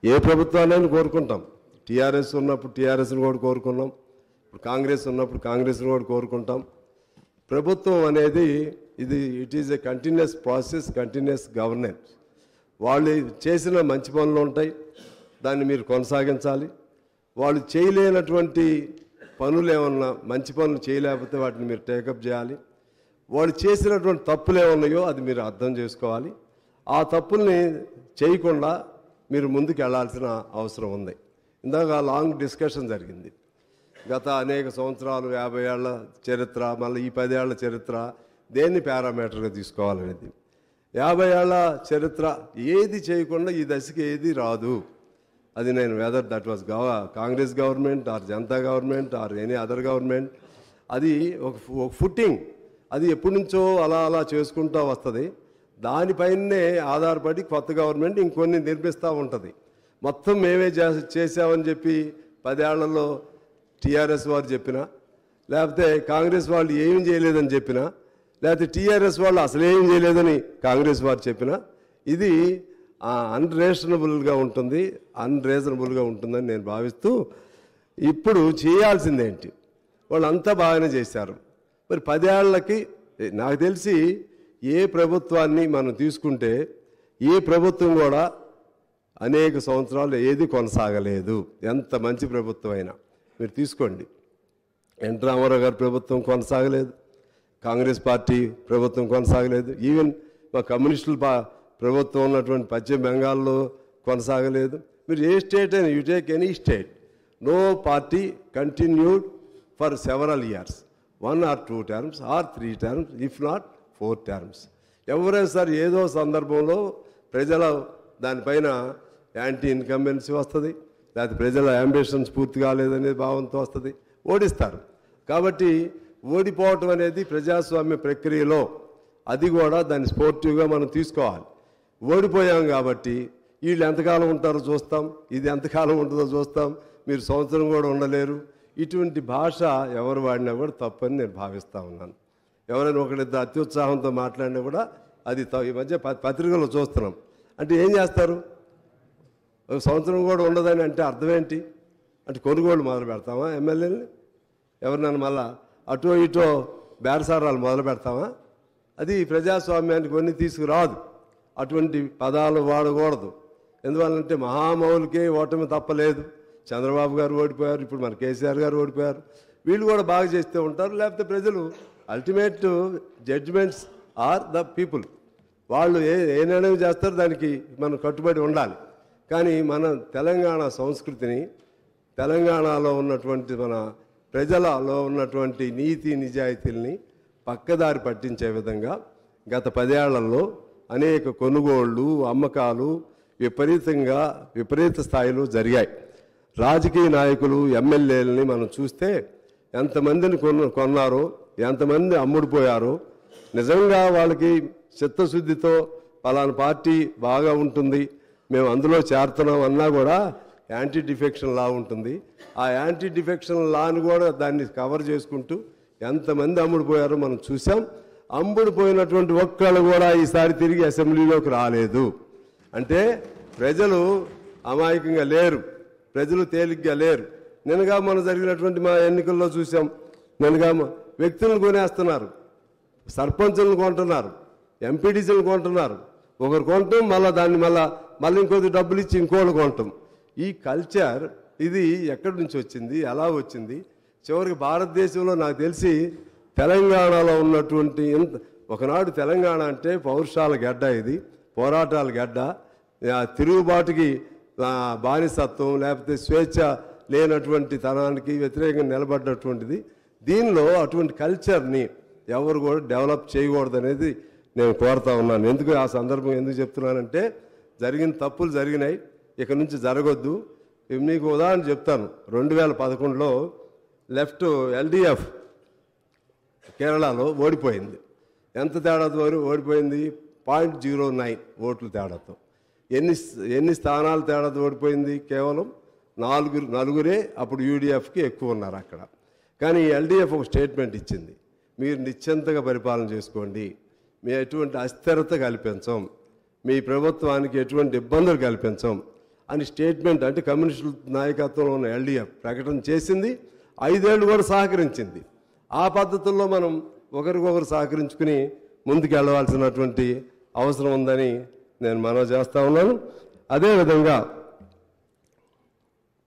ఏ ప్రభుత్వాన్ని కోరుకుంటాం. టీఆర్ఎస్ ఉన్నప్పుడు టీఆర్ఎస్ని కూడా కోరుకున్నాం, ఇప్పుడు కాంగ్రెస్ ఉన్నప్పుడు కాంగ్రెస్ని కూడా కోరుకుంటాం. ప్రభుత్వం అనేది it is a continuous process, continuous governance. వాళ్ళు చేసిన మంచి పనులు ఉంటాయి, దాన్ని మీరు కొనసాగించాలి. వాళ్ళు చేయలేనటువంటి పనులు ఏమన్నా, మంచి పనులు చేయలేకపోతే వాటిని మీరు టేకప్ చేయాలి. వాళ్ళు చేసినటువంటి తప్పులు ఏమన్నాయో అది మీరు అర్థం చేసుకోవాలి. ఆ తప్పుల్ని చేయకుండా మీరు ముందుకు వెళ్ళాల్సిన అవసరం ఉంది. ఇందాక లాంగ్ డిస్కషన్ జరిగింది. గత అనేక సంవత్సరాలు, 50 ఏళ్ల చరిత్ర, మళ్ళీ ఈ 10 ఏళ్ల చరిత్ర, దేన్ని పారామీటర్గా తీసుకోవాలనేది. 50 ఏళ్ల చరిత్ర ఏది చేయకుండా ఈ దశకి ఏది రాదు. అది నేను weather that was Congress government are Janata government or any other government, అది ఒక ఫుట్టింగ్, అది ఎప్పటి నుంచో అలా చేసుకుంటూ వస్తుంది. దానిపైనే ఆధారపడి కొత్త గవర్నమెంట్ ఇంకొన్ని నిర్మిస్తూ ఉంటుంది. మొత్తం మేమే చేసామని చెప్పి 10 ఏళ్లలో టీఆర్ఎస్ వారు చెప్పినా, లేకపోతే కాంగ్రెస్ వాళ్ళు ఏమీ చేయలేదని చెప్పినా, లేకపోతే టీఆర్ఎస్ వాళ్ళు అసలు ఏం చేయలేదని కాంగ్రెస్ వారు చెప్పినా, ఇది అన్రీజనబుల్గా ఉంటుందని నేను భావిస్తూ, ఇప్పుడు చేయాల్సిందేంటి? వాళ్ళంతా బాగానే చేశారు. మరి 10 ఏళ్లకి నాకు తెలిసి ఏ ప్రభుత్వాన్ని మనం తీసుకుంటే ఏ ప్రభుత్వం కూడా అనేక సంవత్సరాలు ఏది కొనసాగలేదు. ఎంత మంచి ప్రభుత్వం అయినా మీరు తీసుకోండి. ఎన్టీ రామారావు గారి ప్రభుత్వం కొనసాగలేదు, కాంగ్రెస్ పార్టీ ప్రభుత్వం కొనసాగలేదు, ఈవెన్ మా కమ్యూనిస్టుల ప్రభుత్వం ఉన్నటువంటి పశ్చిమ బెంగాల్లో కొనసాగలేదు. మీరు ఏ స్టేట్ అయినా, you take any state, no party continued for several years, 1 or 2 terms or 3 terms, if not 4 terms. ఎవరైనా సరే ఏదో సందర్భంలో ప్రజల దానిపైన యాంటీ ఇన్కంబెన్సీ వస్తుంది, లేకపోతే ప్రజల అంబిషన్స్ పూర్తి కాలేదనే భావంతో వస్తుంది, ఓడిస్తారు. కాబట్టి ఓడిపోవటం అనేది ప్రజాస్వామ్య ప్రక్రియలో అది కూడా దాన్ని స్పోర్టివ్గా మనం తీసుకోవాలి. ఓడిపోయాం కాబట్టి వీళ్ళు ఎంతకాలం ఉంటారో చూస్తాం, ఇది ఎంతకాలం ఉంటుందో చూస్తాం, మీరు సంవత్సరం కూడా ఉండలేరు, ఇటువంటి భాష ఎవరు వాడినా కూడా తప్పని నేను భావిస్తూ ఉన్నాను. ఎవరైనా ఒకరిద్దరు అత్యుత్సాహంతో మాట్లాడినా కూడా అది ఈ మధ్య పత్రికల్లో చూస్తున్నాం. అంటే ఏం చేస్తారు? ఒక సంవత్సరం కూడా ఉండదని అంటే అర్థం ఏంటి? అంటే కొనుగోలు మొదలు పెడతామా ఎమ్మెల్యేని? ఎవరినైనా మళ్ళా అటో ఇటో బేరసారాలు మొదలు పెడతామా? అది ప్రజాస్వామ్యానికి కొన్ని తీసుకురాదు. అటువంటి పదాలు వాడకూడదు. ఎందువల్లంటే మహామౌలికే ఓటమి తప్పలేదు. చంద్రబాబు గారు ఓడిపోయారు, ఇప్పుడు మన కేసీఆర్ గారు ఓడిపోయారు. వీళ్ళు కూడా బాగా చేస్తూ ఉంటారు, లేకపోతే ప్రజలు ultimate judgements are the people. వాళ్ళు ఏ నిర్ణయం చేస్తారో దానికి మనం కట్టుబడి ఉండాలి. కానీ మన తెలంగాణ సంస్కృతిని, తెలంగాణలో ఉన్నటువంటి మన ప్రజలలో ఉన్నటువంటి నీతి నిజాయితీల్ని పక్కదారి పట్టించే విధంగా గత 10 ఏళ్లలో అనేక కొనుగోళ్లు, అమ్మకాలు విపరీత స్థాయిలో జరిగాయి. రాజకీయ నాయకులు, ఎమ్మెల్యేలని మనం చూస్తే ఎంతమందిని కొన్నారో, ఎంతమంది అమ్ముడుపోయారో, నిజంగా వాళ్ళకి చిత్తశుద్ధితో పలానా పార్టీ బాగా ఉంటుంది, మేము అందులో చేరుతున్నాం అన్నా కూడా యాంటీ డిఫెక్షన్ లా ఉంటుంది. ఆ యాంటీ డిఫెక్షన్ లాను కూడా దాన్ని కవర్ చేసుకుంటూ ఎంతమంది అమ్ముడుపోయారో మనం చూసాం. అమ్ముడుపోయినటువంటి ఒక్కళ్ళు కూడా ఈసారి తిరిగి అసెంబ్లీలోకి రాలేదు. అంటే ప్రజలు అమాయకంగా లేరు, ప్రజలు తేలిగ్గా లేరు. నిన్నగా మనం జరిగినటువంటి మా ఎన్నికల్లో చూసాం. నిన్నగా వ్యక్తులను కొనేస్తున్నారు, సర్పంచులను కొంటున్నారు, ఎంపీటీసీలను కొంటున్నారు. ఒకరు కొంటాం, దాన్ని మళ్ళీ ఇంకొద్ది డబ్బులు ఇచ్చి ఇంకోళ్ళు కొంటాం. ఈ కల్చర్ ఇది ఎక్కడి నుంచి వచ్చింది, ఎలా వచ్చింది? చివరికి భారతదేశంలో నాకు తెలిసి తెలంగాణలో ఉన్నటువంటి ఒకనాడు తెలంగాణ అంటే పౌరుషాల గడ్డ, ఇది పోరాటాల గడ్డ, తిరుగుబాటుకి బానిసత్వం లేకపోతే స్వేచ్ఛ లేనటువంటి తనానికి వ్యతిరేకంగా నిలబడినటువంటిది. దీనిలో అటువంటి కల్చర్ని ఎవరు కూడా డెవలప్ చేయకూడదు అనేది నేను కోరుతా ఉన్నాను. ఎందుకు ఆ సందర్భం ఎందుకు చెప్తున్నానంటే, జరిగిన తప్పులు జరిగినాయి, ఇక నుంచి జరగొద్దు. మీకు ఉదాహరణ చెప్తాను. 2011లో లెఫ్ట్ LDF కేరళలో ఓడిపోయింది. ఎంత తేడాతో ఓడిపోయింది? 0.09 ఓట్ల తేడాతో. ఎన్ని స్థానాలు తేడాతో ఓడిపోయింది? కేవలం నలుగురే అప్పుడు UDFకి ఎక్కువ ఉన్నారు అక్కడ. కానీ LDF ఒక స్టేట్మెంట్ ఇచ్చింది, మీరు నిశ్చింతగా పరిపాలన చేసుకోండి, మీ ఎటువంటి అస్థిరత కల్పించం, మీ ప్రభుత్వానికి ఎటువంటి ఇబ్బందులు కల్పించం అని స్టేట్మెంట్ అంటే కమ్యూనిస్టుల నాయకత్వంలో ఉన్న ఎల్డీఎఫ్ ప్రకటన చేసింది. 5 ఏళ్ళు కూడా సహకరించింది. ఆ పద్ధతుల్లో మనం ఒకరికొకరు సహకరించుకుని ముందుకు వెళ్ళవలసినటువంటి అవసరం ఉందని నేను మనవి చేస్తా ఉన్నాను. అదేవిధంగా